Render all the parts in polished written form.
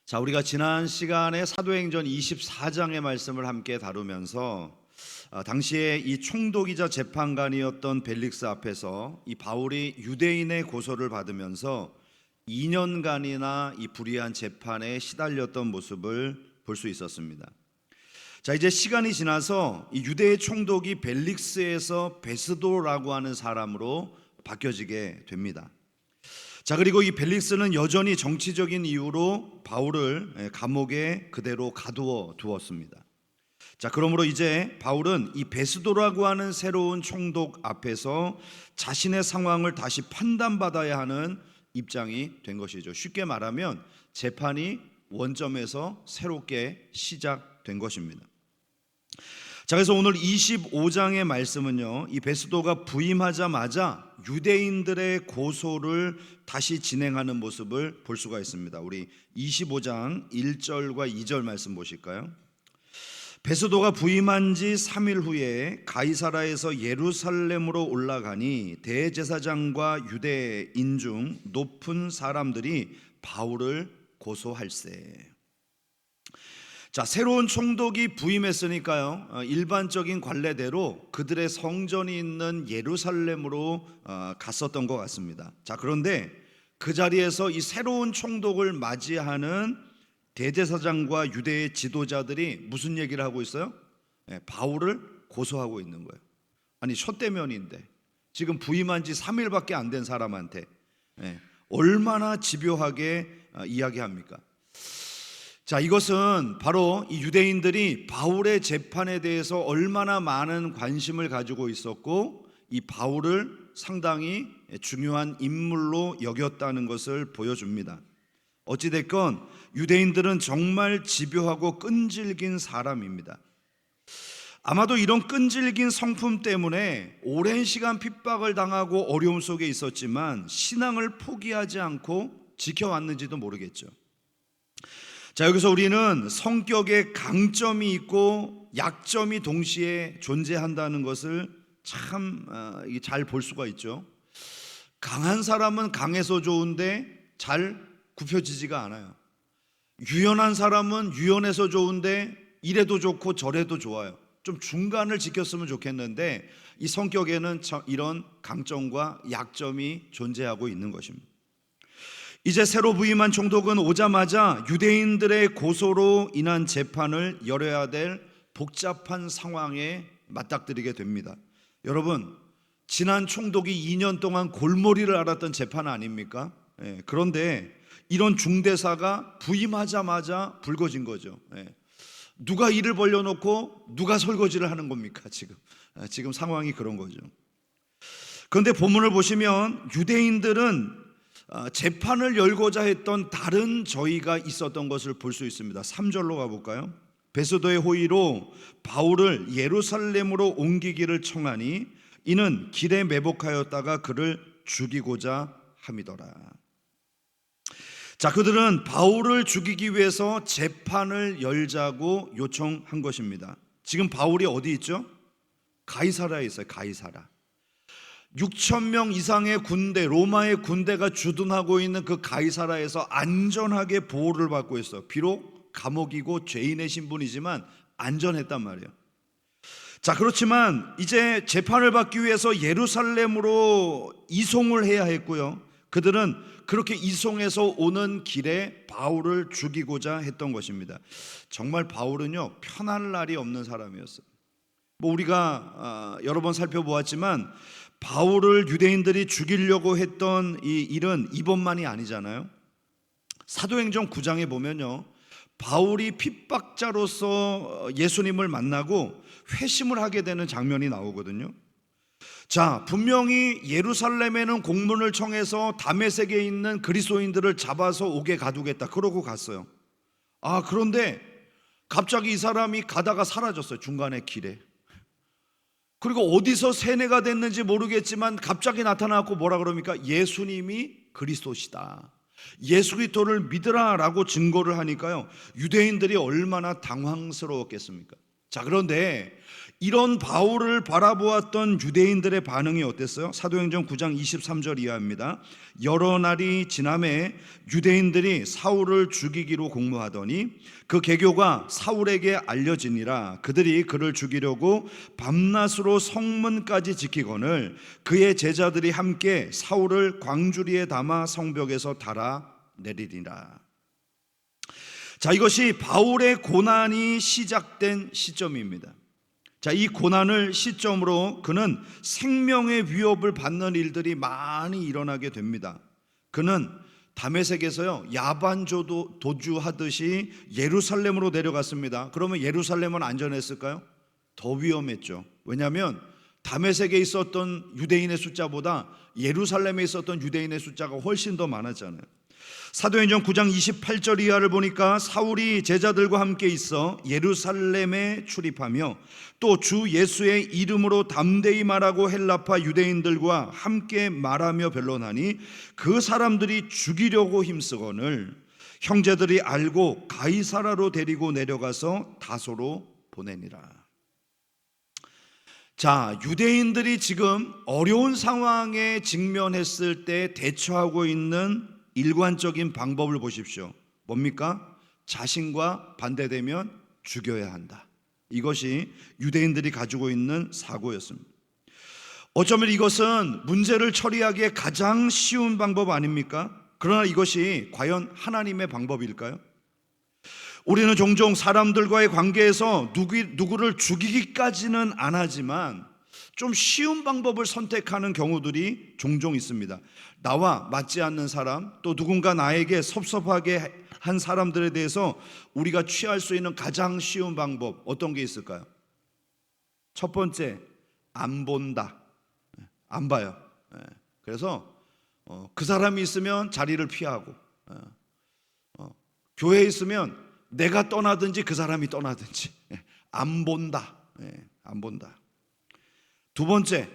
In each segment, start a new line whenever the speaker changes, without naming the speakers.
자, 우리가 지난 시간에 사도행전 24장의 말씀을 함께 다루면서 당시에 이 총독이자 재판관이었던 벨릭스 앞에서 이 바울이 유대인의 고소를 받으면서 2년간이나 이 불의한 재판에 시달렸던 모습을 볼 수 있었습니다. 자, 이제 시간이 지나서 이 유대의 총독이 벨릭스에서 베스도라고 하는 사람으로 바뀌어지게 됩니다. 자, 그리고 이 벨릭스는 여전히 정치적인 이유로 바울을 감옥에 그대로 가두어 두었습니다. 자, 그러므로 이제 바울은 이 베스도라고 하는 새로운 총독 앞에서 자신의 상황을 다시 판단받아야 하는 입장이 된 것이죠. 쉽게 말하면 재판이 원점에서 새롭게 시작된 것입니다. 자, 그래서 오늘 25장의 말씀은요, 이 베스도가 부임하자마자 유대인들의 고소를 다시 진행하는 모습을 볼 수가 있습니다. 우리 25장 1절과 2절 말씀 보실까요? 베스도가 부임한 지 3일 후에 가이사라에서 예루살렘으로 올라가니 대제사장과 유대인 중 높은 사람들이 바울을 고소할세. 자, 새로운 총독이 부임했으니까요, 일반적인 관례대로 그들의 성전이 있는 예루살렘으로 갔었던 것 같습니다. 자, 그런데 그 자리에서 이 새로운 총독을 맞이하는 대제사장과 유대의 지도자들이 무슨 얘기를 하고 있어요? 바울을 고소하고 있는 거예요. 아니, 첫 대면인데 지금 부임한 지 3일밖에 안 된 사람한테 얼마나 집요하게 이야기합니까? 자, 이것은 바로 이 유대인들이 바울의 재판에 대해서 얼마나 많은 관심을 가지고 있었고 이 바울을 상당히 중요한 인물로 여겼다는 것을 보여줍니다. 어찌됐건 유대인들은 정말 집요하고 끈질긴 사람입니다. 아마도 이런 끈질긴 성품 때문에 오랜 시간 핍박을 당하고 어려움 속에 있었지만 신앙을 포기하지 않고 지켜왔는지도 모르겠죠. 자, 여기서 우리는 성격에 강점이 있고 약점이 동시에 존재한다는 것을 참 잘 볼 수가 있죠. 강한 사람은 강해서 좋은데 잘 굽혀지지가 않아요. 유연한 사람은 유연해서 좋은데 이래도 좋고 저래도 좋아요. 좀 중간을 지켰으면 좋겠는데 이 성격에는 이런 강점과 약점이 존재하고 있는 것입니다. 이제 새로 부임한 총독은 오자마자 유대인들의 고소로 인한 재판을 열어야 될 복잡한 상황에 맞닥뜨리게 됩니다. 여러분, 지난 총독이 2년 동안 골머리를 앓았던 재판 아닙니까? 그런데 이런 중대사가 부임하자마자 불거진 거죠. 누가 일을 벌려놓고 누가 설거지를 하는 겁니까? 지금 상황이 그런 거죠. 그런데 본문을 보시면 유대인들은 재판을 열고자 했던 다른 저희가 있었던 것을 볼 수 있습니다. 3절로 가볼까요? 베스도의 호의로 바울을 예루살렘으로 옮기기를 청하니 이는 길에 매복하였다가 그를 죽이고자 함이더라. 자, 그들은 바울을 죽이기 위해서 재판을 열자고 요청한 것입니다. 지금 바울이 어디 있죠? 가이사라에 있어요. 가이사라. 6,000명 이상의 군대, 로마의 군대가 주둔하고 있는 그 가이사라에서 안전하게 보호를 받고 있어요. 비록 감옥이고 죄인의 신분이지만 안전했단 말이에요. 자, 그렇지만 이제 재판을 받기 위해서 예루살렘으로 이송을 해야 했고요. 그들은 그렇게 이송해서 오는 길에 바울을 죽이고자 했던 것입니다. 정말 바울은요, 편할 날이 없는 사람이었어요. 우리가 여러 번 살펴보았지만 바울을 유대인들이 죽이려고 했던 이 일은 이번만이 아니잖아요. 사도행전 9장에 보면요, 바울이 핍박자로서 예수님을 만나고 회심을 하게 되는 장면이 나오거든요. 자, 분명히 예루살렘에는 공문을 청해서 다메섹에 있는 그리스도인들을 잡아서 옥에 가두겠다 그러고 갔어요. 그런데 갑자기 이 사람이 가다가 사라졌어요. 중간에 길에. 그리고 어디서 세뇌가 됐는지 모르겠지만 갑자기 나타나고 뭐라 그럽니까? 예수님이 그리스도시다, 예수 그리스도를 믿으라 라고 증거를 하니까요, 유대인들이 얼마나 당황스러웠겠습니까? 자, 그런데 이런 바울을 바라보았던 유대인들의 반응이 어땠어요? 사도행전 9장 23절 이하입니다. 여러 날이 지남에 유대인들이 사울을 죽이기로 공모하더니 그 계교가 사울에게 알려지니라. 그들이 그를 죽이려고 밤낮으로 성문까지 지키거늘 그의 제자들이 함께 사울을 광주리에 담아 성벽에서 달아 내리리라. 자, 이것이 바울의 고난이 시작된 시점입니다. 자, 이 고난을 시점으로 그는 생명의 위협을 받는 일들이 많이 일어나게 됩니다. 그는 다메섹에서요 야반 도주하듯이 예루살렘으로 내려갔습니다. 그러면 예루살렘은 안전했을까요? 더 위험했죠. 왜냐하면 다메섹에 있었던 유대인의 숫자보다 예루살렘에 있었던 유대인의 숫자가 훨씬 더 많았잖아요. 사도행전 9장 28절 이하를 보니까 사울이 제자들과 함께 있어 예루살렘에 출입하며 또 주 예수의 이름으로 담대히 말하고 헬라파 유대인들과 함께 말하며 변론하니 그 사람들이 죽이려고 힘쓰거늘 형제들이 알고 가이사라로 데리고 내려가서 다소로 보내니라. 자, 유대인들이 지금 어려운 상황에 직면했을 때 대처하고 있는 일관적인 방법을 보십시오. 뭡니까? 자신과 반대되면 죽여야 한다. 이것이 유대인들이 가지고 있는 사고였습니다. 어쩌면 이것은 문제를 처리하기에 가장 쉬운 방법 아닙니까? 그러나 이것이 과연 하나님의 방법일까요? 우리는 종종 사람들과의 관계에서 누구를 죽이기까지는 안 하지만 좀 쉬운 방법을 선택하는 경우들이 종종 있습니다. 나와 맞지 않는 사람, 또 누군가 나에게 섭섭하게 한 사람들에 대해서 우리가 취할 수 있는 가장 쉬운 방법 어떤 게 있을까요? 첫 번째, 안 본다. 안 봐요. 그래서 그 사람이 있으면 자리를 피하고, 교회에 있으면 내가 떠나든지 그 사람이 떠나든지 안 본다. 안 본다. 두 번째,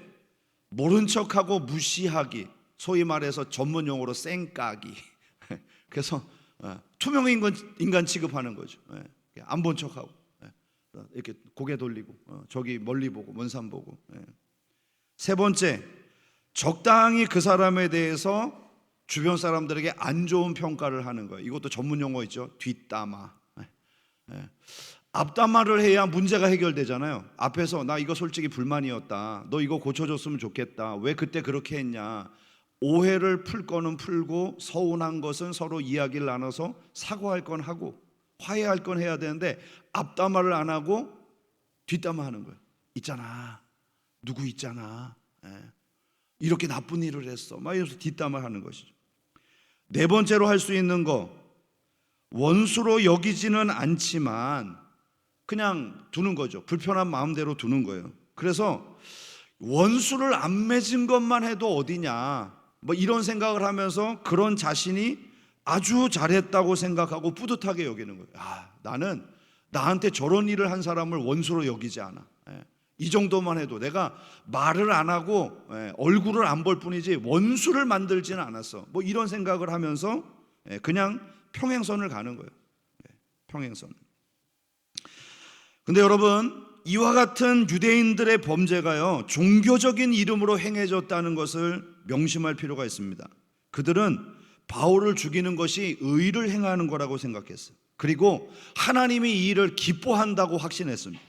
모른 척하고 무시하기, 소위 말해서 전문 용어로 쌩까기. 그래서 투명 인간 취급하는 거죠. 안 본 척하고 이렇게 고개 돌리고 저기 멀리 보고 먼 산 보고. 세 번째, 적당히 그 사람에 대해서 주변 사람들에게 안 좋은 평가를 하는 거예요. 이것도 전문 용어 있죠. 뒷담화. 앞담화를 해야 문제가 해결되잖아요. 앞에서 나 이거 솔직히 불만이었다, 너 이거 고쳐줬으면 좋겠다, 왜 그때 그렇게 했냐, 오해를 풀 거는 풀고 서운한 것은 서로 이야기를 나눠서 사과할 건 하고 화해할 건 해야 되는데 앞담화를 안 하고 뒷담화 하는 거예요. 있잖아, 누구 있잖아, 이렇게 나쁜 일을 했어, 막 이러면서 뒷담화 하는 것이죠. 네 번째로 할 수 있는 거, 원수로 여기지는 않지만 그냥 두는 거죠. 불편한 마음대로 두는 거예요. 그래서 원수를 안 맺은 것만 해도 어디냐, 뭐 이런 생각을 하면서 그런 자신이 아주 잘했다고 생각하고 뿌듯하게 여기는 거예요. 나는 나한테 저런 일을 한 사람을 원수로 여기지 않아. 이 정도만 해도 내가 말을 안 하고 얼굴을 안 볼 뿐이지 원수를 만들지는 않았어. 뭐 이런 생각을 하면서 그냥 평행선을 가는 거예요. 평행선. 근데 여러분, 이와 같은 유대인들의 범죄가요 종교적인 이름으로 행해졌다는 것을 명심할 필요가 있습니다. 그들은 바울을 죽이는 것이 의를 행하는 거라고 생각했어요. 그리고 하나님이 이 일을 기뻐한다고 확신했습니다.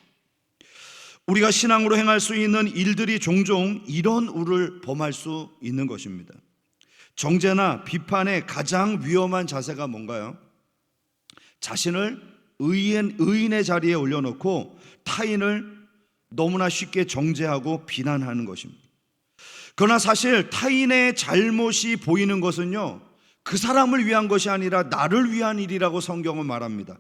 우리가 신앙으로 행할 수 있는 일들이 종종 이런 우를 범할 수 있는 것입니다. 정죄나 비판의 가장 위험한 자세가 뭔가요? 자신을 의인의 자리에 올려놓고 타인을 너무나 쉽게 정죄하고 비난하는 것입니다. 그러나 사실 타인의 잘못이 보이는 것은요 그 사람을 위한 것이 아니라 나를 위한 일이라고 성경은 말합니다.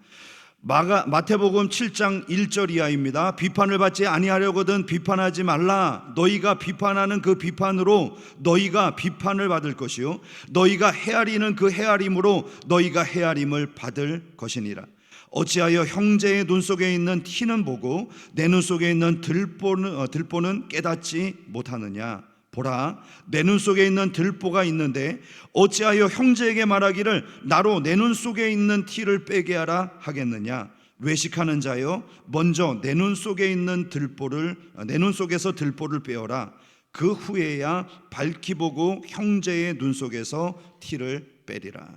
마태복음 7장 1절 이하입니다. 비판을 받지 아니하려거든 비판하지 말라. 너희가 비판하는 그 비판으로 너희가 비판을 받을 것이요 너희가 헤아리는 그 헤아림으로 너희가 헤아림을 받을 것이니라. 어찌하여 형제의 눈 속에 있는 티는 보고 내 눈 속에 있는 들보는 깨닫지 못하느냐. 보라, 내 눈 속에 있는 들보가 있는데 어찌하여 형제에게 말하기를 나로 내 눈 속에 있는 티를 빼게 하라 하겠느냐. 외식하는 자여, 먼저 내 눈 속에 있는 내 눈 속에서 들보를 빼어라. 그 후에야 밝히 보고 형제의 눈 속에서 티를 빼리라.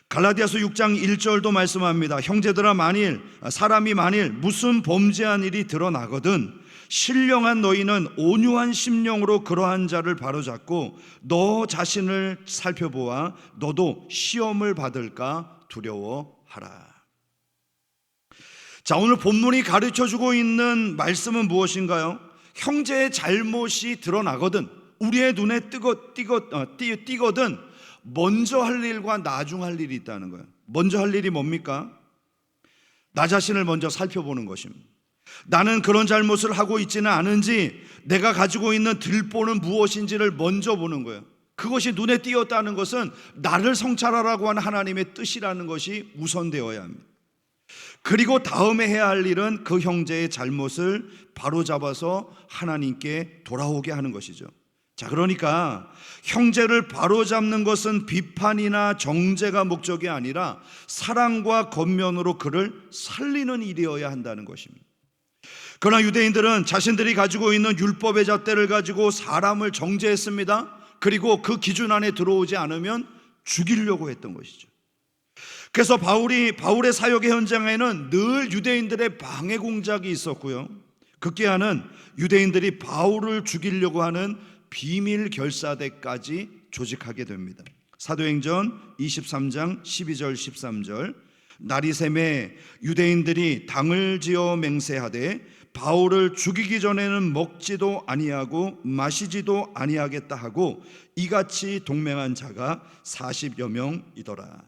갈라디아서 6장 1절도 말씀합니다. 형제들아, 사람이 만일 무슨 범죄한 일이 드러나거든 신령한 너희는 온유한 심령으로 그러한 자를 바로잡고 너 자신을 살펴보아 너도 시험을 받을까 두려워하라. 자, 오늘 본문이 가르쳐주고 있는 말씀은 무엇인가요? 형제의 잘못이 드러나거든, 우리의 눈에 띄거든 먼저 할 일과 나중 할 일이 있다는 거예요. 먼저 할 일이 뭡니까? 나 자신을 먼저 살펴보는 것입니다. 나는 그런 잘못을 하고 있지는 않은지, 내가 가지고 있는 들보는 무엇인지를 먼저 보는 거예요. 그것이 눈에 띄었다는 것은 나를 성찰하라고 하는 하나님의 뜻이라는 것이 우선되어야 합니다. 그리고 다음에 해야 할 일은 그 형제의 잘못을 바로잡아서 하나님께 돌아오게 하는 것이죠. 자, 그러니까 형제를 바로잡는 것은 비판이나 정죄가 목적이 아니라 사랑과 권면으로 그를 살리는 일이어야 한다는 것입니다. 그러나 유대인들은 자신들이 가지고 있는 율법의 잣대를 가지고 사람을 정죄했습니다. 그리고 그 기준 안에 들어오지 않으면 죽이려고 했던 것이죠. 그래서 바울의 사역의 현장에는 늘 유대인들의 방해 공작이 있었고요, 급기야는 유대인들이 바울을 죽이려고 하는 비밀 결사대까지 조직하게 됩니다. 사도행전 23장 12절 13절, 날이 새매 유대인들이 당을 지어 맹세하되 바울을 죽이기 전에는 먹지도 아니하고 마시지도 아니하겠다 하고 이같이 동맹한 자가 40여 명이더라.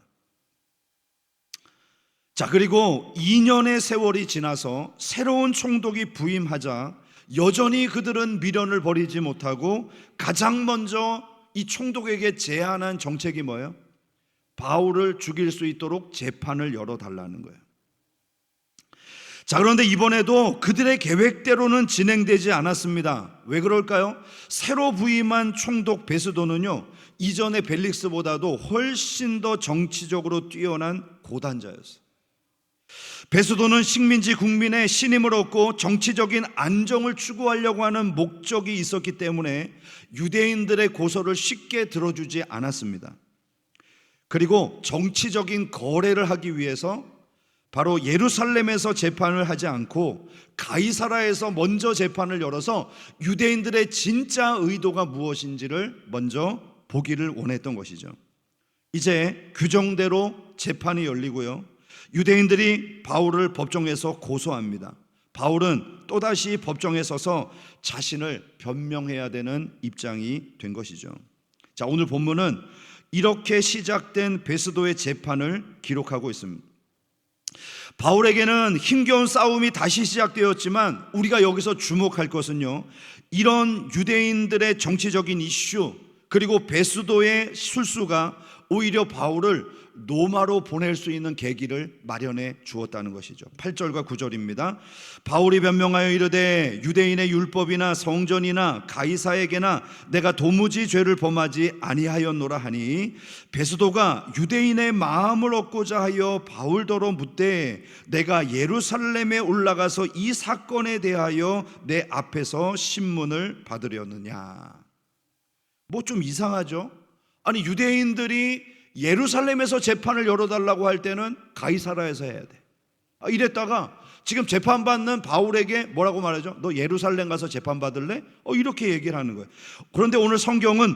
자, 그리고 2년의 세월이 지나서 새로운 총독이 부임하자 여전히 그들은 미련을 버리지 못하고 가장 먼저 이 총독에게 제안한 정책이 뭐예요? 바울을 죽일 수 있도록 재판을 열어달라는 거예요. 자, 그런데 이번에도 그들의 계획대로는 진행되지 않았습니다. 왜 그럴까요? 새로 부임한 총독 베스도는요, 이전의 벨릭스보다도 훨씬 더 정치적으로 뛰어난 고단자였어요. 베스도는 식민지 국민의 신임을 얻고 정치적인 안정을 추구하려고 하는 목적이 있었기 때문에 유대인들의 고소를 쉽게 들어주지 않았습니다. 그리고 정치적인 거래를 하기 위해서 바로 예루살렘에서 재판을 하지 않고 가이사라에서 먼저 재판을 열어서 유대인들의 진짜 의도가 무엇인지를 먼저 보기를 원했던 것이죠. 이제 규정대로 재판이 열리고요, 유대인들이 바울을 법정에서 고소합니다. 바울은 또다시 법정에 서서 자신을 변명해야 되는 입장이 된 것이죠. 자, 오늘 본문은 이렇게 시작된 베스도의 재판을 기록하고 있습니다. 바울에게는 힘겨운 싸움이 다시 시작되었지만 우리가 여기서 주목할 것은요, 이런 유대인들의 정치적인 이슈 그리고 베스도의 술수가 오히려 바울을 로마로 보낼 수 있는 계기를 마련해 주었다는 것이죠. 8절과 9절입니다. 바울이 변명하여 이르되 유대인의 율법이나 성전이나 가이사에게나 내가 도무지 죄를 범하지 아니하였노라 하니 베스도가 유대인의 마음을 얻고자 하여 바울더러 묻되 내가 예루살렘에 올라가서 이 사건에 대하여 내 앞에서 신문을 받으려느냐. 뭐 좀 이상하죠? 아니, 유대인들이 예루살렘에서 재판을 열어달라고 할 때는 가이사라에서 해야 돼. 이랬다가 지금 재판받는 바울에게 뭐라고 말하죠? 너 예루살렘 가서 재판받을래? 이렇게 얘기를 하는 거예요. 그런데 오늘 성경은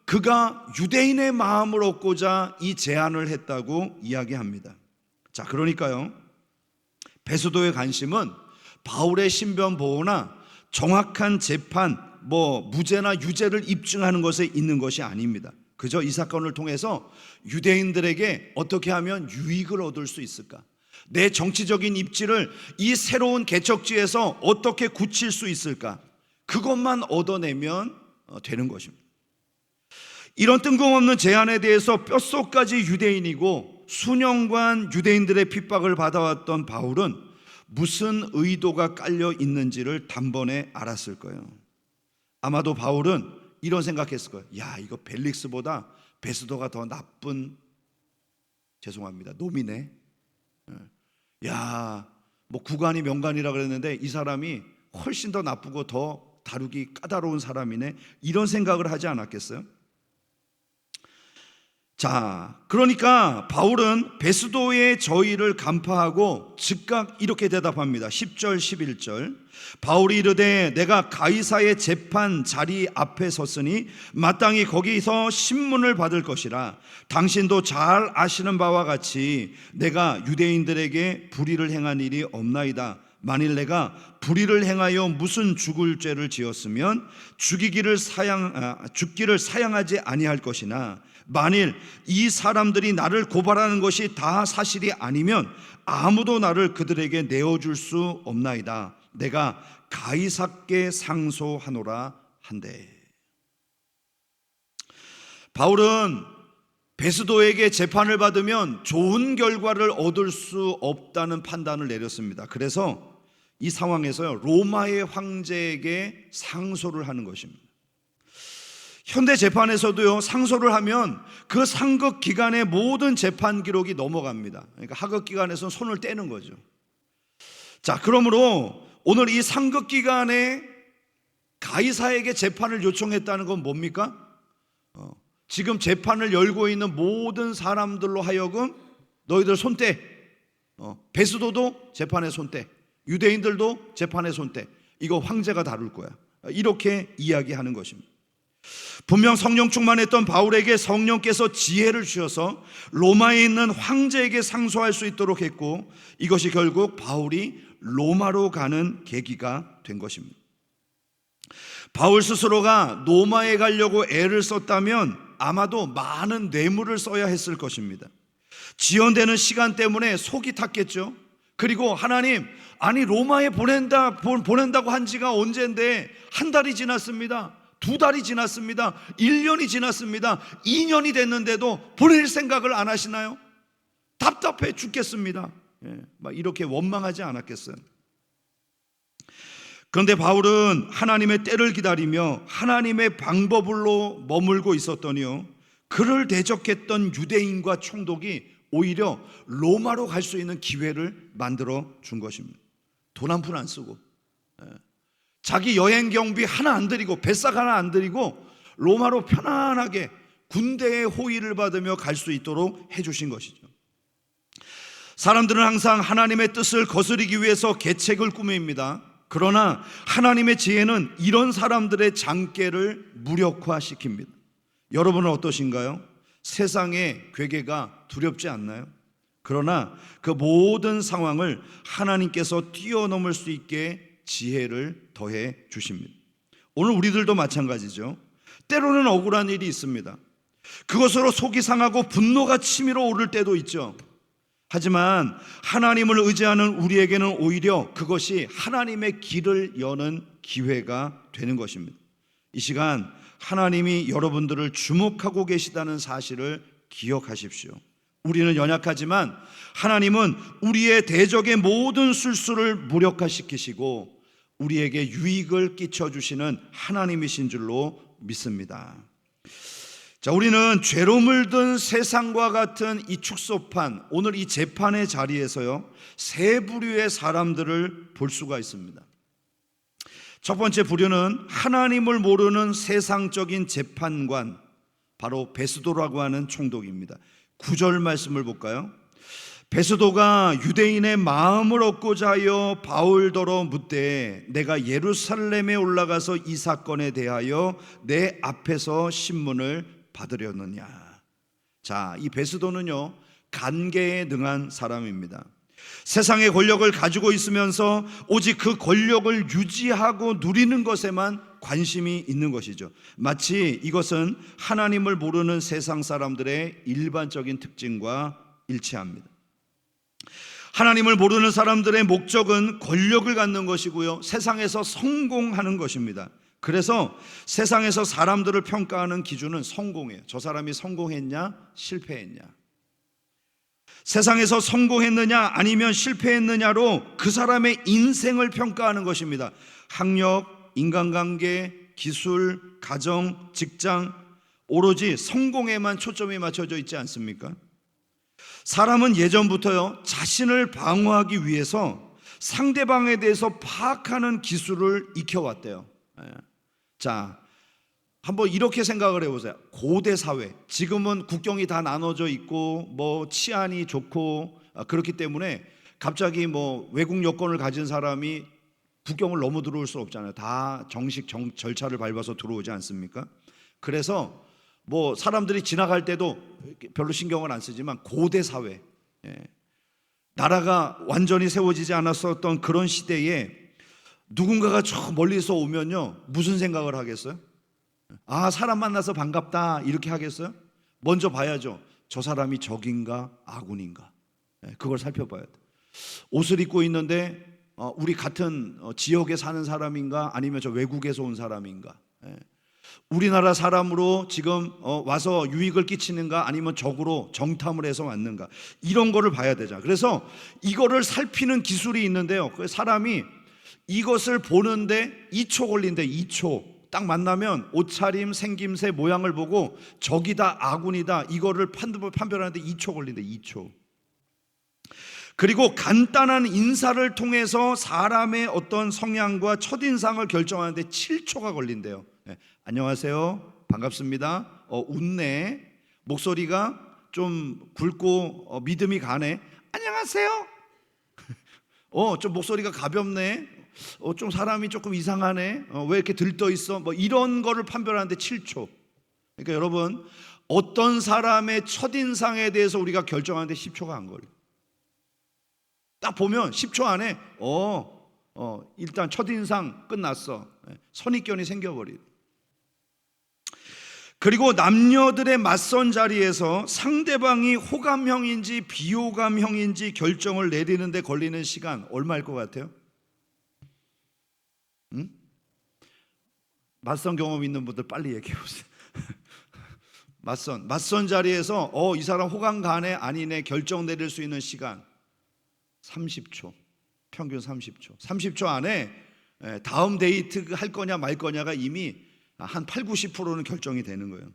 그가 유대인의 마음을 얻고자 이 제안을 했다고 이야기합니다. 자, 그러니까요, 베스도의 관심은 바울의 신변 보호나 정확한 재판, 무죄나 유죄를 입증하는 것에 있는 것이 아닙니다. 그저 이 사건을 통해서 유대인들에게 어떻게 하면 유익을 얻을 수 있을까, 내 정치적인 입지를 이 새로운 개척지에서 어떻게 굳힐 수 있을까, 그것만 얻어내면 되는 것입니다. 이런 뜬금없는 제안에 대해서 뼛속까지 유대인이고 수년간 유대인들의 핍박을 받아왔던 바울은 무슨 의도가 깔려 있는지를 단번에 알았을 거예요. 아마도 바울은 이런 생각했을 거예요. 야, 이거 벨릭스보다 베스도가 더 나쁜, 죄송합니다, 놈이네. 야, 뭐 구관이 명관이라 그랬는데 이 사람이 훨씬 더 나쁘고 더 다루기 까다로운 사람이네, 이런 생각을 하지 않았겠어요? 자, 그러니까 바울은 베스도의 저희를 간파하고 즉각 이렇게 대답합니다. 10절 11절, 바울이 이르되 내가 가이사의 재판 자리 앞에 섰으니 마땅히 거기서 신문을 받을 것이라. 당신도 잘 아시는 바와 같이 내가 유대인들에게 불의를 행한 일이 없나이다. 만일 내가 불의를 행하여 무슨 죽을 죄를 지었으면 죽기를 사양하지 아니할 것이나, 만일 이 사람들이 나를 고발하는 것이 다 사실이 아니면 아무도 나를 그들에게 내어줄 수 없나이다. 내가 가이사께 상소하노라 한대. 바울은 베스도에게 재판을 받으면 좋은 결과를 얻을 수 없다는 판단을 내렸습니다. 그래서 이 상황에서요, 로마의 황제에게 상소를 하는 것입니다. 현대 재판에서도요, 상소를 하면 그 상급 기관의 모든 재판 기록이 넘어갑니다. 그러니까 하급 기관에서는 손을 떼는 거죠. 자, 그러므로 오늘 이 상급 기관에 가이사에게 재판을 요청했다는 건 뭡니까? 지금 재판을 열고 있는 모든 사람들로 하여금 너희들 손떼, 베스도도 재판에 손떼, 유대인들도 재판에 손떼, 이거 황제가 다룰 거야, 이렇게 이야기하는 것입니다. 분명 성령 충만했던 바울에게 성령께서 지혜를 주셔서 로마에 있는 황제에게 상소할 수 있도록 했고, 이것이 결국 바울이 로마로 가는 계기가 된 것입니다. 바울 스스로가 로마에 가려고 애를 썼다면 아마도 많은 뇌물을 써야 했을 것입니다. 지연되는 시간 때문에 속이 탔겠죠. 그리고 하나님, 아니 로마에 보낸다고 한 지가 언젠데 한 달이 지났습니다, 2달이 지났습니다, 1년이 지났습니다, 2년이 됐는데도 보낼 생각을 안 하시나요? 답답해 죽겠습니다. 막 이렇게 원망하지 않았겠어요? 그런데 바울은 하나님의 때를 기다리며 하나님의 방법으로 머물고 있었더니요, 그를 대적했던 유대인과 총독이 오히려 로마로 갈 수 있는 기회를 만들어 준 것입니다. 돈 한 푼 안 쓰고, 자기 여행 경비 하나 안 들이고, 뱃삭 하나 안 들이고 로마로 편안하게 군대의 호의를 받으며 갈 수 있도록 해주신 것이죠. 사람들은 항상 하나님의 뜻을 거스르기 위해서 계책을 꾸밉니다. 그러나 하나님의 지혜는 이런 사람들의 장깨를 무력화시킵니다. 여러분은 어떠신가요? 세상의 괴계가 두렵지 않나요? 그러나 그 모든 상황을 하나님께서 뛰어넘을 수 있게 지혜를 더해 주십니다. 오늘 우리들도 마찬가지죠. 때로는 억울한 일이 있습니다. 그것으로 속이 상하고 분노가 치밀어 오를 때도 있죠. 하지만 하나님을 의지하는 우리에게는 오히려 그것이 하나님의 길을 여는 기회가 되는 것입니다. 이 시간 하나님이 여러분들을 주목하고 계시다는 사실을 기억하십시오. 우리는 연약하지만 하나님은 우리의 대적의 모든 술수를 무력화시키시고 우리에게 유익을 끼쳐주시는 하나님이신 줄로 믿습니다. 자, 우리는 죄로 물든 세상과 같은 이 축소판, 오늘 이 재판의 자리에서요, 세 부류의 사람들을 볼 수가 있습니다. 첫 번째 부류는 하나님을 모르는 세상적인 재판관, 바로 베스도라고 하는 총독입니다. 9절 말씀을 볼까요? 베스도가 유대인의 마음을 얻고자 하여 바울더러 묻되 내가 예루살렘에 올라가서 이 사건에 대하여 내 앞에서 신문을 받으려느냐. 자, 이 베스도는요, 간계에 능한 사람입니다. 세상의 권력을 가지고 있으면서 오직 그 권력을 유지하고 누리는 것에만 관심이 있는 것이죠. 마치 이것은 하나님을 모르는 세상 사람들의 일반적인 특징과 일치합니다. 하나님을 모르는 사람들의 목적은 권력을 갖는 것이고요, 세상에서 성공하는 것입니다. 그래서 세상에서 사람들을 평가하는 기준은 성공이에요. 저 사람이 성공했냐, 실패했냐. 세상에서 성공했느냐 아니면 실패했느냐로 그 사람의 인생을 평가하는 것입니다. 학력, 인간관계, 기술, 가정, 직장, 오로지 성공에만 초점이 맞춰져 있지 않습니까? 사람은 예전부터요, 자신을 방어하기 위해서 상대방에 대해서 파악하는 기술을 익혀왔대요. 자, 한번 이렇게 생각을 해보세요. 고대 사회, 지금은 국경이 다 나눠져 있고 뭐 치안이 좋고 그렇기 때문에 갑자기 뭐 외국 여권을 가진 사람이 국경을 넘어 들어올 수 없잖아요. 다 정식 절차를 밟아서 들어오지 않습니까? 그래서 뭐 사람들이 지나갈 때도 별로 신경을 안 쓰지만 고대 사회, 나라가 완전히 세워지지 않았었던 그런 시대에 누군가가 저 멀리서 오면요, 무슨 생각을 하겠어요? 아, 사람 만나서 반갑다 이렇게 하겠어요? 먼저 봐야죠. 저 사람이 적인가 아군인가, 그걸 살펴봐야 돼. 옷을 입고 있는데 우리 같은 지역에 사는 사람인가 아니면 저 외국에서 온 사람인가, 우리나라 사람으로 지금 와서 유익을 끼치는가 아니면 적으로 정탐을 해서 왔는가, 이런 거를 봐야 되잖아. 그래서 이거를 살피는 기술이 있는데요, 사람이 이것을 보는데 2초 걸린대. 2초 딱 만나면 옷차림, 생김새, 모양을 보고 적이다 아군이다 이거를 판별하는데 2초 걸린대. 2초. 그리고 간단한 인사를 통해서 사람의 어떤 성향과 첫인상을 결정하는데 7초가 걸린대요. 안녕하세요, 반갑습니다, 웃네, 목소리가 좀 굵고 믿음이 가네, 안녕하세요, 좀 목소리가 가볍네, 좀 사람이 조금 이상하네, 왜 이렇게 들떠 있어, 뭐 이런 거를 판별하는데 7초. 그러니까 여러분, 어떤 사람의 첫인상에 대해서 우리가 결정하는데 10초가 안 걸려. 딱 보면 10초 안에 일단 첫인상 끝났어. 선입견이 생겨버리고. 그리고 남녀들의 맞선 자리에서 상대방이 호감형인지 비호감형인지 결정을 내리는데 걸리는 시간 얼마일 것 같아요? 맞선 경험 있는 분들 빨리 얘기해 보세요. 맞선 자리에서 이 사람 호감 가네 아니네 결정 내릴 수 있는 시간 30초. 평균 30초. 30초 안에 다음 데이트 할 거냐 말 거냐가 이미 한 8, 90%는 결정이 되는 거예요.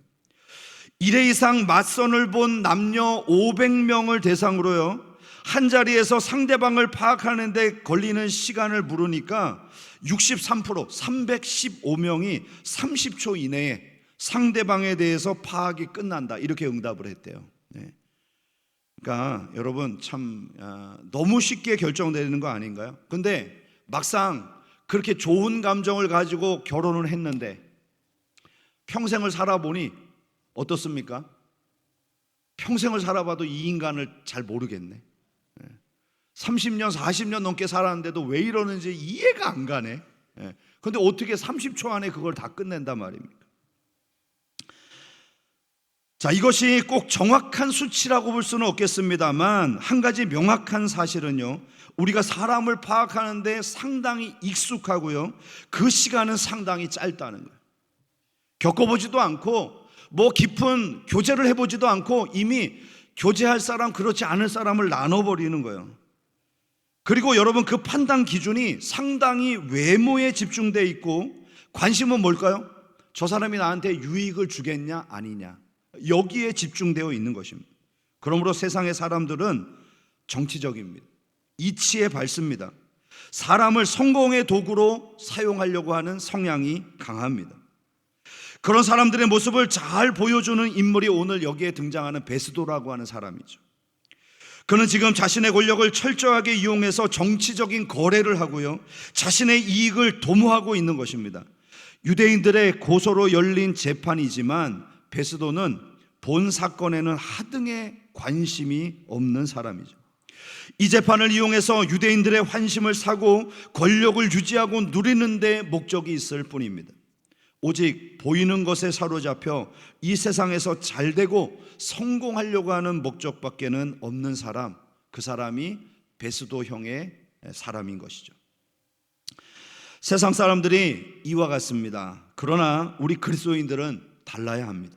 1회 이상 맞선을 본 남녀 500명을 대상으로요, 한 자리에서 상대방을 파악하는 데 걸리는 시간을 물으니까 63%, 315명이 30초 이내에 상대방에 대해서 파악이 끝난다 이렇게 응답을 했대요. 그러니까 여러분 참 너무 쉽게 결정되는 거 아닌가요? 근데 막상 그렇게 좋은 감정을 가지고 결혼을 했는데 평생을 살아보니 어떻습니까? 평생을 살아봐도 이 인간을 잘 모르겠네. 30년 40년 넘게 살았는데도 왜 이러는지 이해가 안 가네. 근데 어떻게 30초 안에 그걸 다 끝낸단 말입니까? 자, 이것이 꼭 정확한 수치라고 볼 수는 없겠습니다만 한 가지 명확한 사실은요, 우리가 사람을 파악하는데 상당히 익숙하고요, 그 시간은 상당히 짧다는 거예요. 겪어보지도 않고 뭐 깊은 교제를 해보지도 않고 이미 교제할 사람 그렇지 않을 사람을 나눠버리는 거예요. 그리고 여러분 그 판단 기준이 상당히 외모에 집중되어 있고 관심은 뭘까요? 저 사람이 나한테 유익을 주겠냐 아니냐, 여기에 집중되어 있는 것입니다. 그러므로 세상의 사람들은 정치적입니다. 이치에 밝습니다. 사람을 성공의 도구로 사용하려고 하는 성향이 강합니다. 그런 사람들의 모습을 잘 보여주는 인물이 오늘 여기에 등장하는 베스도라고 하는 사람이죠. 그는 지금 자신의 권력을 철저하게 이용해서 정치적인 거래를 하고요, 자신의 이익을 도모하고 있는 것입니다. 유대인들의 고소로 열린 재판이지만 베스도는 본 사건에는 하등의 관심이 없는 사람이죠. 이 재판을 이용해서 유대인들의 환심을 사고 권력을 유지하고 누리는 데 목적이 있을 뿐입니다. 오직 보이는 것에 사로잡혀 이 세상에서 잘되고 성공하려고 하는 목적밖에는 없는 사람, 그 사람이 베스도형의 사람인 것이죠. 세상 사람들이 이와 같습니다. 그러나 우리 그리스도인들은 달라야 합니다.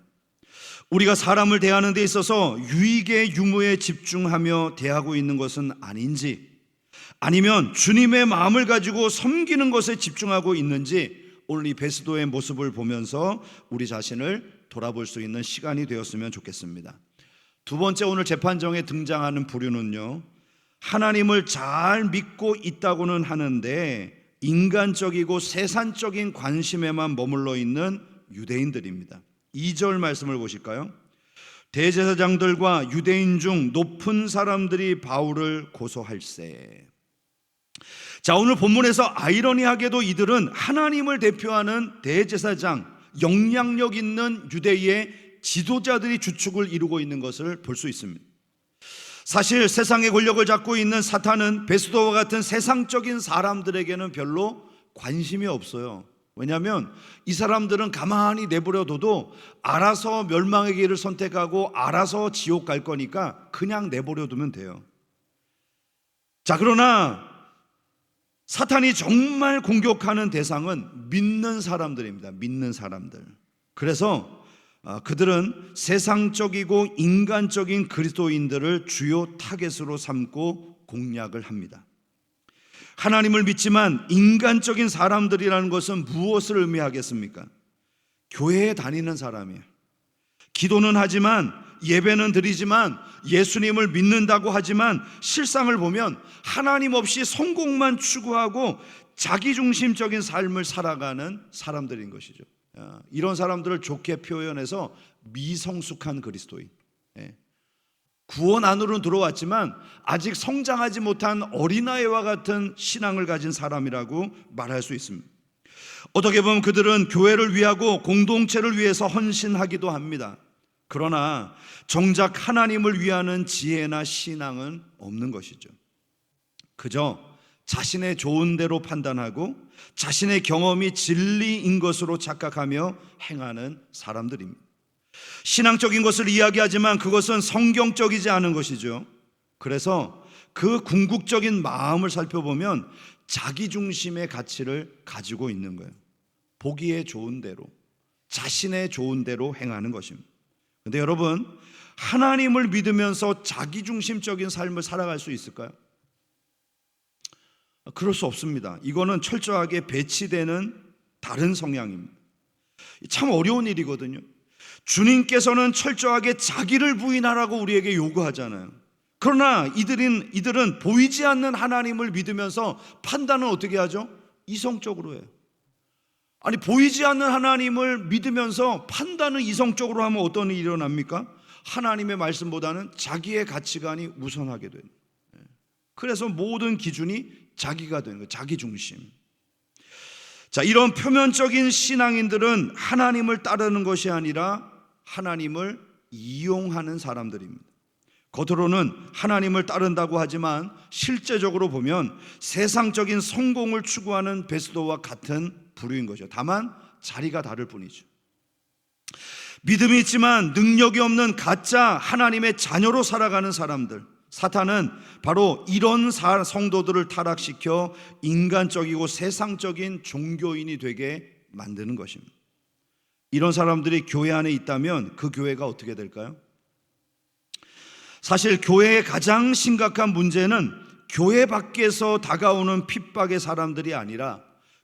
우리가 사람을 대하는 데 있어서 유익의 유무에 집중하며 대하고 있는 것은 아닌지, 아니면 주님의 마음을 가지고 섬기는 것에 집중하고 있는지, 오늘 이 베스도의 모습을 보면서 우리 자신을 돌아볼 수 있는 시간이 되었으면 좋겠습니다. 두 번째 오늘 재판정에 등장하는 부류는요, 하나님을 잘 믿고 있다고는 하는데 인간적이고 세상적인 관심에만 머물러 있는 유대인들입니다. 2절 말씀을 보실까요? 대제사장들과 유대인 중 높은 사람들이 바울을 고소할세. 자, 오늘 본문에서 아이러니하게도 이들은 하나님을 대표하는 대제사장, 영향력 있는 유대의 지도자들이 주축을 이루고 있는 것을 볼 수 있습니다. 사실 세상의 권력을 잡고 있는 사탄은 베스도와 같은 세상적인 사람들에게는 별로 관심이 없어요. 왜냐하면 이 사람들은 가만히 내버려둬도 알아서 멸망의 길을 선택하고 알아서 지옥 갈 거니까 그냥 내버려두면 돼요. 자, 그러나 사탄이 정말 공격하는 대상은 믿는 사람들입니다. 믿는 사람들. 그래서 그들은 세상적이고 인간적인 그리스도인들을 주요 타겟으로 삼고 공략을 합니다. 하나님을 믿지만 인간적인 사람들이라는 것은 무엇을 의미하겠습니까? 교회에 다니는 사람이에요. 기도는 하지만, 예배는 드리지만, 예수님을 믿는다고 하지만 실상을 보면 하나님 없이 성공만 추구하고 자기중심적인 삶을 살아가는 사람들인 것이죠. 이런 사람들을 좋게 표현해서 미성숙한 그리스도인, 구원 안으로는 들어왔지만 아직 성장하지 못한 어린아이와 같은 신앙을 가진 사람이라고 말할 수 있습니다. 어떻게 보면 그들은 교회를 위하고 공동체를 위해서 헌신하기도 합니다. 그러나 정작 하나님을 위하는 지혜나 신앙은 없는 것이죠. 그저 자신의 좋은 대로 판단하고 자신의 경험이 진리인 것으로 착각하며 행하는 사람들입니다. 신앙적인 것을 이야기하지만 그것은 성경적이지 않은 것이죠. 그래서 그 궁극적인 마음을 살펴보면 자기중심의 가치를 가지고 있는 거예요. 보기에 좋은 대로, 자신의 좋은 대로 행하는 것입니다. 그런데 여러분, 하나님을 믿으면서 자기중심적인 삶을 살아갈 수 있을까요? 그럴 수 없습니다. 이거는 철저하게 배치되는 다른 성향입니다. 참 어려운 일이거든요. 주님께서는 철저하게 자기를 부인하라고 우리에게 요구하잖아요. 그러나 이들은 보이지 않는 하나님을 믿으면서 판단은 어떻게 하죠? 이성적으로 해요. 아니, 보이지 않는 하나님을 믿으면서 판단은 이성적으로 하면 어떤 일이 일어납니까? 하나님의 말씀보다는 자기의 가치관이 우선하게 돼요. 그래서 모든 기준이 자기가 되는 거예요. 자기 중심. 자, 이런 표면적인 신앙인들은 하나님을 따르는 것이 아니라 하나님을 이용하는 사람들입니다. 겉으로는 하나님을 따른다고 하지만 실제적으로 보면 세상적인 성공을 추구하는 베스도와 같은 부류인 거죠. 다만 자리가 다를 뿐이죠. 믿음이 있지만 능력이 없는 가짜 하나님의 자녀로 살아가는 사람들, 사탄은 바로 이런 성도들을 타락시켜 인간적이고 세상적인 종교인이 되게 만드는 것입니다. 이런 사람들이 교회 안에 있다면 그 교회가 어떻게 될까요? 사실 교회의 가장 심각한 문제는 교회 밖에서 다가오는 핍박의 사람들이 아니라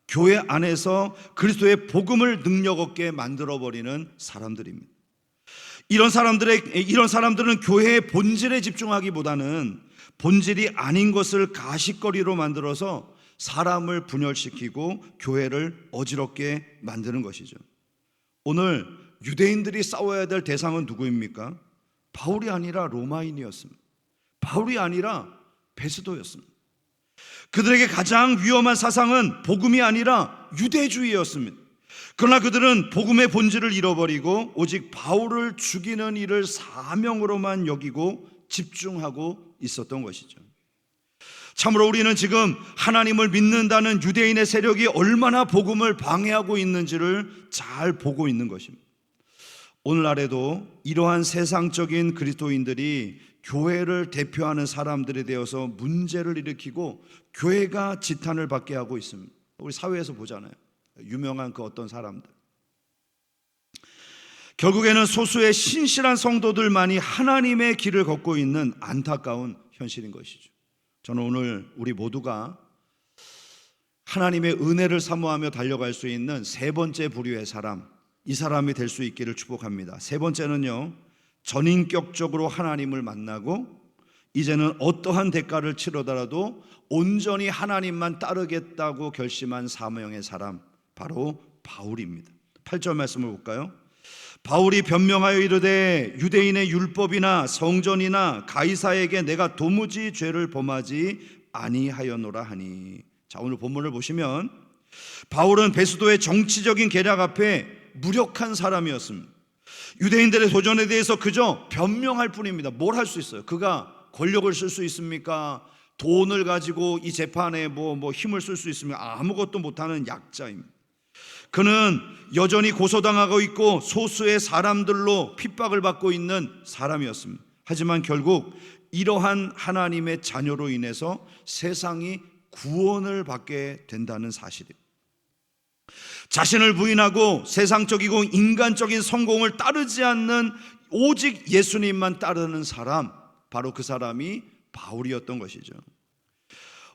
교회 안에서 그리스도의 복음을 능력 없게 만들어버리는 사람들입니다. 이런 사람들은 교회의 본질에 집중하기보다는 본질이 아닌 것을 가십거리로 만들어서 사람을 분열시키고 교회를 어지럽게 만드는 것이죠. 오늘 유대인들이 싸워야 될 대상은 누구입니까? 바울이 아니라 로마인이었습니다. 바울이 아니라 베스도였습니다. 그들에게 가장 위험한 사상은 복음이 아니라 유대주의였습니다. 그러나 그들은 복음의 본질을 잃어버리고 오직 바울을 죽이는 일을 사명으로만 여기고 집중하고 있었던 것이죠. 참으로 우리는 지금 하나님을 믿는다는 유대인의 세력이 얼마나 복음을 방해하고 있는지를 잘 보고 있는 것입니다. 오늘날에도 이러한 세상적인 그리스도인들이 교회를 대표하는 사람들이 되어서 문제를 일으키고 교회가 지탄을 받게 하고 있습니다. 우리 사회에서 보잖아요. 유명한 그 어떤 사람들. 결국에는 소수의 신실한 성도들만이 하나님의 길을 걷고 있는 안타까운 현실인 것이죠. 저는 오늘 우리 모두가 하나님의 은혜를 사모하며 달려갈 수 있는 세 번째 부류의 사람, 이 사람이 될 수 있기를 축복합니다. 세 번째는요, 전인격적으로 하나님을 만나고 이제는 어떠한 대가를 치르더라도 온전히 하나님만 따르겠다고 결심한 사명의 사람, 바로 바울입니다. 8절 말씀을 볼까요? 바울이 변명하여 이르되 유대인의 율법이나 성전이나 가이사에게 내가 도무지 죄를 범하지 아니하였노라 하니. 자, 오늘 본문을 보시면 바울은 베스도의 정치적인 계략 앞에 무력한 사람이었습니다. 유대인들의 도전에 대해서 그저 변명할 뿐입니다. 뭘 할 수 있어요? 그가 권력을 쓸 수 있습니까? 돈을 가지고 이 재판에 뭐 힘을 쓸 수 있습니까? 아무것도 못하는 약자입니다. 그는 여전히 고소당하고 있고 소수의 사람들로 핍박을 받고 있는 사람이었습니다. 하지만 결국 이러한 하나님의 자녀로 인해서 세상이 구원을 받게 된다는 사실입니다. 자신을 부인하고 세상적이고 인간적인 성공을 따르지 않는 오직 예수님만 따르는 사람, 바로 그 사람이 바울이었던 것이죠.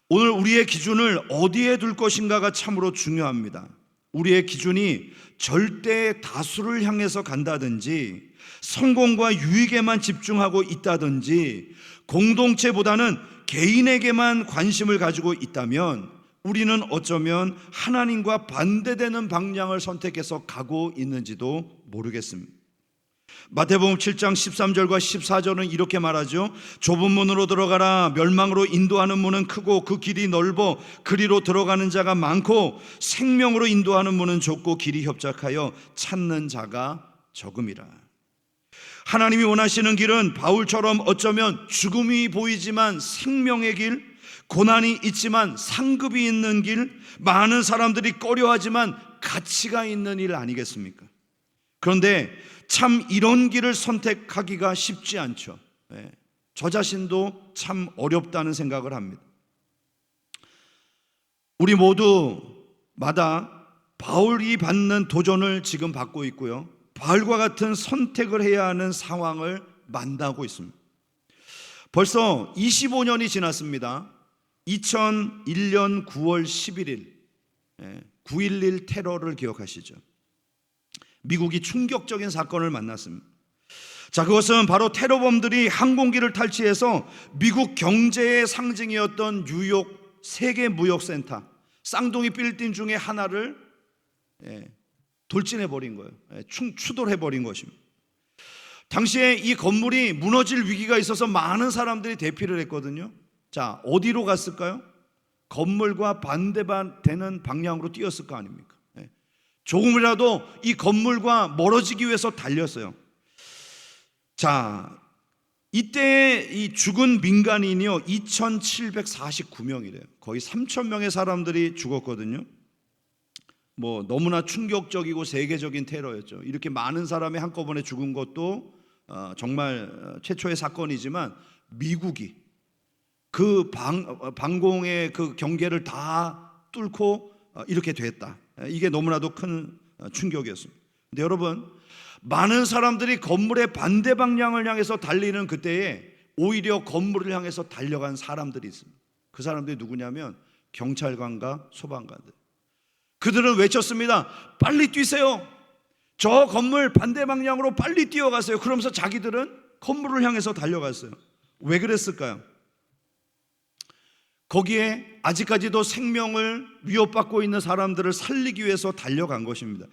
오늘 우리의 기준을 어디에 둘 것인가가 참으로 중요합니다. 우리의 기준이 절대 다수를 향해서 간다든지 성공과 유익에만 집중하고 있다든지 공동체보다는 개인에게만 관심을 가지고 있다면 우리는 어쩌면 하나님과 반대되는 방향을 선택해서 가고 있는지도 모르겠습니다. 마태복음 7장 13절과 14절은 이렇게 말하죠. 좁은 문으로 들어가라. 멸망으로 인도하는 문은 크고 그 길이 넓어 그리로 들어가는 자가 많고 생명으로 인도하는 문은 좁고 길이 협착하여 찾는 자가 적음이라. 하나님이 원하시는 길은 바울처럼 어쩌면 죽음이 보이지만 생명의 길, 고난이 있지만 상급이 있는 길, 많은 사람들이 꺼려하지만 가치가 있는 일 아니겠습니까? 그런데 참 이런 길을 선택하기가 쉽지 않죠. 저 자신도 참 어렵다는 생각을 합니다. 우리 모두마다 바울이 받는 도전을 지금 받고 있고요, 바울과 같은 선택을 해야 하는 상황을 만나고 있습니다. 벌써 25년이 지났습니다. 2001년 9월 11일 9.11 테러를 기억하시죠? 미국이 충격적인 사건을 만났습니다. 자, 그것은 바로 테러범들이 항공기를 탈취해서 미국 경제의 상징이었던 뉴욕 세계무역센터 쌍둥이 빌딩 중에 하나를 돌진해버린 거예요. 추돌해버린 것입니다. 당시에 이 건물이 무너질 위기가 있어서 많은 사람들이 대피를 했거든요. 자, 어디로 갔을까요? 건물과 반대되는 방향으로 뛰었을 거 아닙니까? 조금이라도 이 건물과 멀어지기 위해서 달렸어요. 자, 이때 이 죽은 민간인이요 2,749명이래요. 거의 3,000명의 사람들이 죽었거든요. 뭐 너무나 충격적이고 세계적인 테러였죠. 이렇게 많은 사람이 한꺼번에 죽은 것도 정말 최초의 사건이지만 미국이 그 방공의 그 경계를 다 뚫고 이렇게 됐다. 이게 너무나도 큰 충격이었습니다. 근데 여러분, 많은 사람들이 건물의 반대 방향을 향해서 달리는 그때에 오히려 건물을 향해서 달려간 사람들이 있습니다. 그 사람들이 누구냐면 경찰관과 소방관들. 그들은 외쳤습니다. 빨리 뛰세요. 저 건물 반대 방향으로 빨리 뛰어가세요. 그러면서 자기들은 건물을 향해서 달려갔어요. 왜 그랬을까요? 거기에 아직까지도 생명을 위협받고 있는 사람들을 살리기 위해서 달려간 것입니다.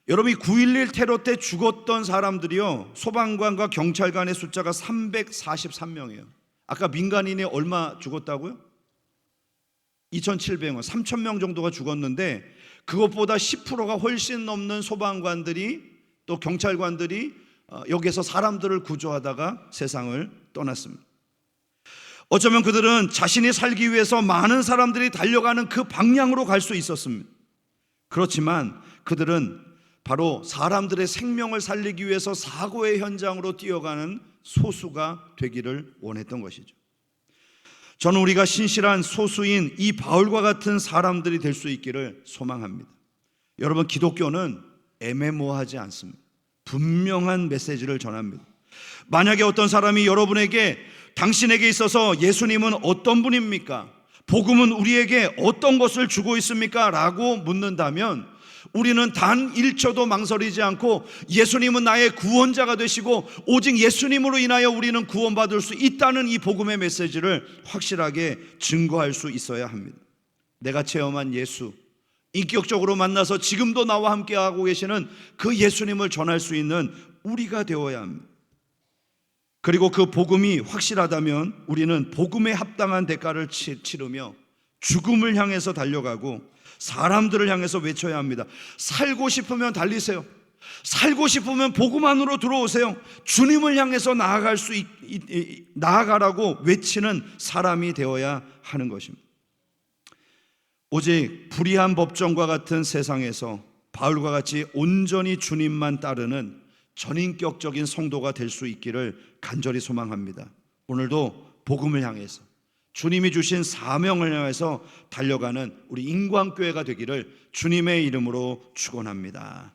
여러분이 9.11 테러 때 죽었던 사람들이요, 소방관과 경찰관의 숫자가 343명이에요. 아까 민간인이 얼마 죽었다고요? 2,700명, 3,000명 정도가 죽었는데 그것보다 10%가 훨씬 넘는 소방관들이 또 경찰관들이 여기에서 사람들을 구조하다가 세상을 떠났습니다. 어쩌면 그들은 자신이 살기 위해서 많은 사람들이 달려가는 그 방향으로 갈 수 있었습니다. 그렇지만 그들은 바로 사람들의 생명을 살리기 위해서 사고의 현장으로 뛰어가는 소수가 되기를 원했던 것이죠. 저는 우리가 신실한 소수인 이 바울과 같은 사람들이 될 수 있기를 소망합니다. 여러분, 기독교는 애매모호하지 않습니다. 분명한 메시지를 전합니다. 만약에 어떤 사람이 여러분에게 당신에게 있어서 예수님은 어떤 분입니까? 복음은 우리에게 어떤 것을 주고 있습니까? 라고 묻는다면 우리는 단 1초도 망설이지 않고 예수님은 나의 구원자가 되시고 오직 예수님으로 인하여 우리는 구원받을 수 있다는 이 복음의 메시지를 확실하게 증거할 수 있어야 합니다. 내가 체험한 예수, 인격적으로 만나서 지금도 나와 함께하고 계시는 그 예수님을 전할 수 있는 우리가 되어야 합니다. 그리고 그 복음이 확실하다면 우리는 복음에 합당한 대가를 치르며 죽음을 향해서 달려가고 사람들을 향해서 외쳐야 합니다. 살고 싶으면 달리세요. 살고 싶으면 복음 안으로 들어오세요. 주님을 향해서 나아가라고 외치는 사람이 되어야 하는 것입니다. 오직 불의한 법정과 같은 세상에서 바울과 같이 온전히 주님만 따르는 전인격적인 성도가 될 수 있기를 간절히 소망합니다. 오늘도 복음을 향해서 주님이 주신 사명을 향해서 달려가는 우리 인광교회가 되기를 주님의 이름으로 축원합니다.